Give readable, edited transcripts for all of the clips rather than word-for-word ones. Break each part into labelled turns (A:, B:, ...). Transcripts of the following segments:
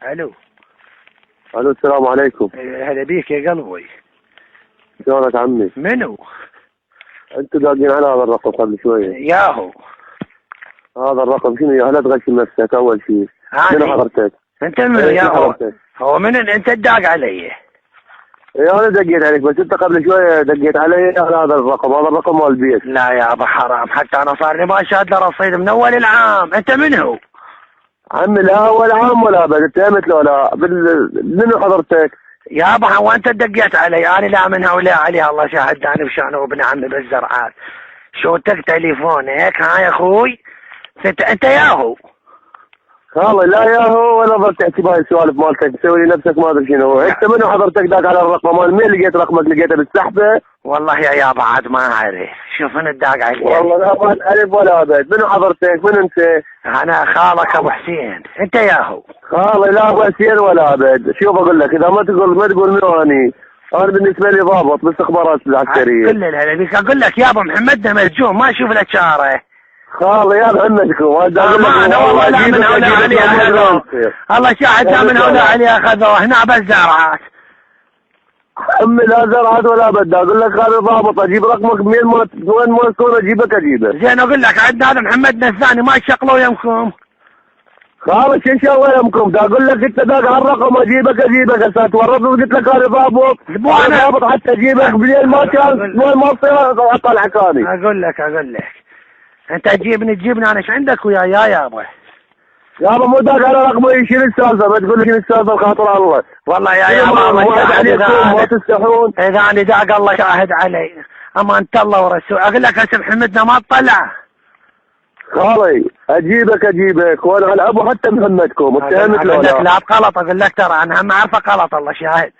A: الو.
B: الو السلام عليكم.
A: هلا بيك يا قلبي.
B: شلونك عمي؟
A: منو؟
B: انتوا داقين على هذا الرقم قبل شويه.
A: ياهو.
B: هذا الرقم شنو يا لا تغشم نفسك اول شيء. من حضرتك؟
A: انت منو ياهو؟ هو من انت تداق علي؟
B: اي انا دقيت عليك بس انت قبل شويه دقيت علي على هذا الرقم، هذا الرقم مال البيت.
A: لا يا ابو حرام، حتى انا صار لي ما شاد له رصيد من اول العام. انت منو؟
B: عمي لا اول عام ولا ابد، انت مثل ولا منو حضرتك؟
A: يا ابو حرام وانت دقيت علي، انا لا منها ولا عليها، الله شاهد انا وشانه وابن عمي بالزرعات. شوتك تليفونك ها يا اخوي؟ انت ياهو.
B: والله لا ياهو ولا ضل تحكي بهاي السوالف مالتك، تسوي لي نفسك ما ادري شنو. انت منو حضرتك داق على الرقم مال مين؟ لقيت رقمك لقيته بالسحبه؟
A: والله يا بعد ما اعرف، شوف انا الداق علي.
B: والله لا بعد الف ولا ابد. منو حضرتك؟ من انت؟
A: انا خالك ابو حسين. انت ياهو.
B: خالي لا ابو حسين ولا ابد. شوف اقول لك، اذا ما تقول منو اني، انا بالنسبه لي ضابط بالاستخبارات العسكريه.
A: كل الهلا بيك. اقول لك يا ابو محمد مجوم ما اشوف له شاره.
B: خالي يا محمدكم
A: انا والله لا من هؤلاء علي اخذوه، الله شاهد لا من هؤلاء علي اخذوه هنا بالزرعات.
B: عمي لا زرعات ولا بد. اقول لك هذا ضابط، اجيب رقمك منين وين ما تكون اجيبك
A: زين اقول لك عندنا هذا محمد نزاني ما شقلوا يمكم.
B: خالص شو شو يمكم؟ اقول لك انت داق على الرقم اجيبك هسه تورطني قلت لك هذا ضابط. انا ضابط حتى اجيبك منين ما كان وين ما تصير اطلع حكاني.
A: اقول لك انت تجيبني انا ايش عندك ويا يا ابو؟
B: يابا مو داق على رقمه يشيل السالفه، ما تقول لي شيل السالفه بخاطر الله.
A: والله يا بابا
B: عليكم ما تستحون.
A: اذا انا داق الله شاهد علي، اما انت الله ورسول. اقول لك هسه محمدنا ما تطلع.
B: خالي اجيبك وانا على ابو حتى محمدكم اتهمت له.
A: اقول لك لا تغلط، اقول لك ترى انا هم عارفه غلط الله شاهد.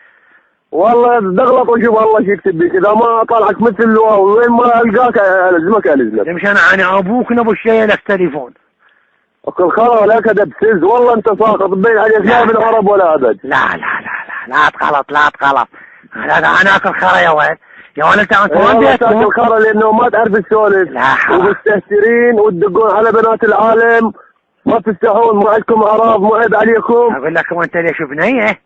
B: والله تغلط وشوف الله شو يكتب بك، اذا ما طلعك مثل الواو وين ما القاك الزمك.
A: مش انا ابوك نبو الشيء لك تليفون.
B: اكل خرا ولا كذب سز، والله انت ساقط تبين عليك لا بالعرب ولا ابد.
A: لا تغلط. انا اكل خرا يا ولد. يا ولد انت وين بيتكم؟
B: تاكل خرا لانه ما تعرف السولف ومستهترين وتدقون على بنات العالم، ما تستحون، ما عندكم اعراض، مو عيب عليكم.
A: اقول لك وانت ليش بنيه؟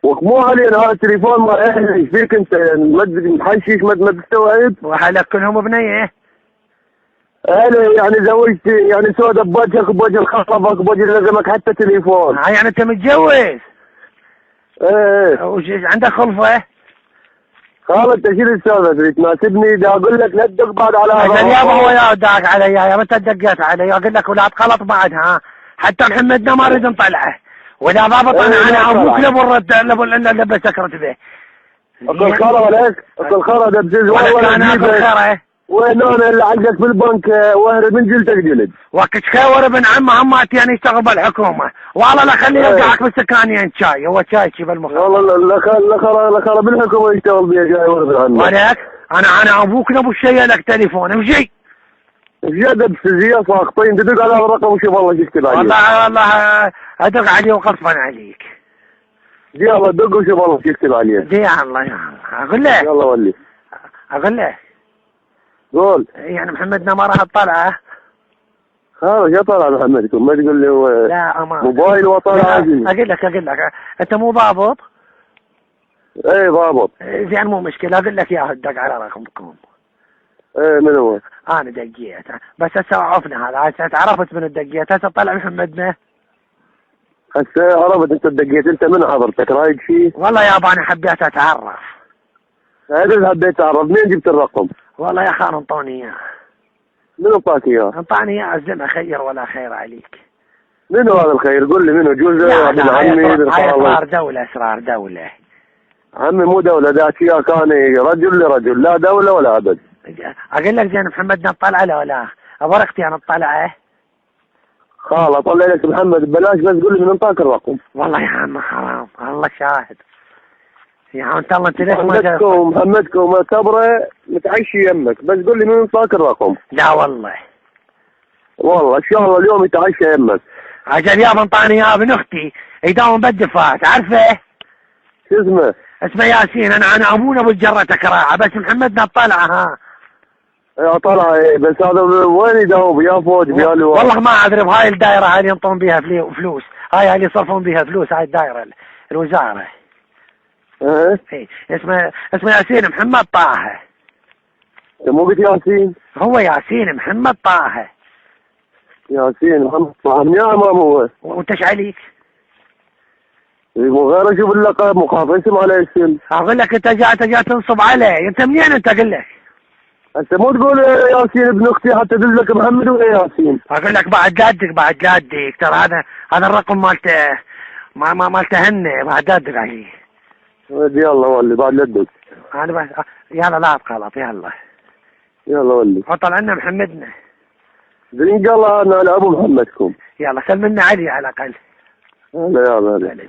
B: ومو علينا هذا التليفون ما ايش فيك انت محشش ما تستوعب؟
A: وحالك كلهم بنيه؟
B: انا يعني زوجتي يعني سودة بوجهك بوجه الخطبك بوجه لزمك حتى تليفون.
A: يعني انت متجوز؟
B: ايه.
A: وش عندك خلفه؟
B: خالد انت شيل السالفه تناسبني. اذا اقول لك لا تدق بعد على هذا.
A: اجل يابا هو يا داق علي يا متى دقيت علي؟ اقول لك ولا تغلط بعدها، حتى محمدنا ما اريد نطلعه ولا ضابط. انا ابوك لابو بسكرت به.
B: اكل خرا لك، اكل خرا دبزز والله.
A: انا اكل خرا
B: وين انا اللي عندك في البنك وهرب من جلدك جلد.
A: وقت خير ابن عمه هماتي يعني يشتغل بالحكومه، والله لا خليه يوقعك بالسكانين شاي. هو شاي شي بالمخ.
B: والله لا خرا بالحكومه يشتغل بيها جاي ورد عنه.
A: ولك انا ابوك نبو الشيء لك تليفون امشي.
B: زيادة بسزية ساقطين تدق على الرقم وشوف والله يكتب عليك.
A: والله ادق عليه وغصبا عليك.
B: يلا دق وشوف والله يكتب عليك.
A: يا الله اقول لك.
B: يلا ولي.
A: اقول لك.
B: قول.
A: يعني محمدنا ما راح تطلعه.
B: خلاص يا طلع محمدكم، ما تقول لي هو
A: لا امان
B: موبايل وطلع عادي.
A: اقول لك انت مو ضابط؟
B: ايه ضابط.
A: زين مو مشكلة، اقول لك يا دق على رقمكم.
B: ايه من هو؟
A: انا دقيت بس هسه عرفنا هذا، هسه عرفت من الدقيت، هسه طلع محمدنا.
B: هسه عرفت انت دقيت. انت من حضرتك رايد شيء؟
A: والله يابا انا حبيت اتعرف.
B: هذا حبيت اعرف منين جبت الرقم؟
A: والله يا خال انطوني اياه.
B: من انطاك اياه؟
A: انطاني اياه الزمه خير ولا خير عليك.
B: منو هذا الخير؟ قول لي منو؟ جوزه ابن عمي؟
A: هاي اسرار دولة.
B: عمي مو دولة، ذاك اياه كان رجل لرجل، لا دولة ولا ابد.
A: اقول لك زين محمدنا اطلع له ولا ورقتي انا اطلعه؟
B: خلاص طلع لك محمد ببلاش، بس قول لي من انطاك الرقم.
A: والله يا عم حرام الله شاهد يا عم انت ليش
B: ما محمدكم كبره متعشي يمك، بس قول لي من انطاك الرقم.
A: لا والله
B: ان شاء الله اليوم يتعشى يمك.
A: اجل يابا انطاني اياه ابن اختي يداوم بالدفاع تعرفه؟
B: شو اسمه؟
A: اسمه ياسين. انا ابونا ابو الجرة كراعه، بس محمدنا طلع. ها
B: يا طلع ايه بس هذا وين يداوم يا فوج يا لواء؟
A: والله ما ادري بهاي الدائره هاي اللي ينطون بها فلوس، هاي اللي يصرفون بها فلوس، هاي الدائره الوزاره.
B: ايه
A: اسمه ياسين محمد طه.
B: انت مو قلت ياسين؟
A: هو ياسين محمد طه.
B: ياسين محمد طه من يا امام هو؟
A: وانت ايش عليك؟
B: مو غير اشوف اللقب مخاف اسم على اسم.
A: اقول لك انت جاي تنصب علي، انت منين انت اقول لك؟
B: انت مو تقول ياسين ابن اختي حتى دلك محمد ولا ياسين؟
A: اقول لك بعد جدك ترى هذا الرقم مالته مالته هنه بعد جدك عليه.
B: يلا ولي بعد لدك.
A: انا بس يلا لا تغلط يلا.
B: يلا ولي.
A: حط لنا محمدنا.
B: زين قال انا ابو محمدكم.
A: يلا سلمنا علي على الاقل.
B: يلا.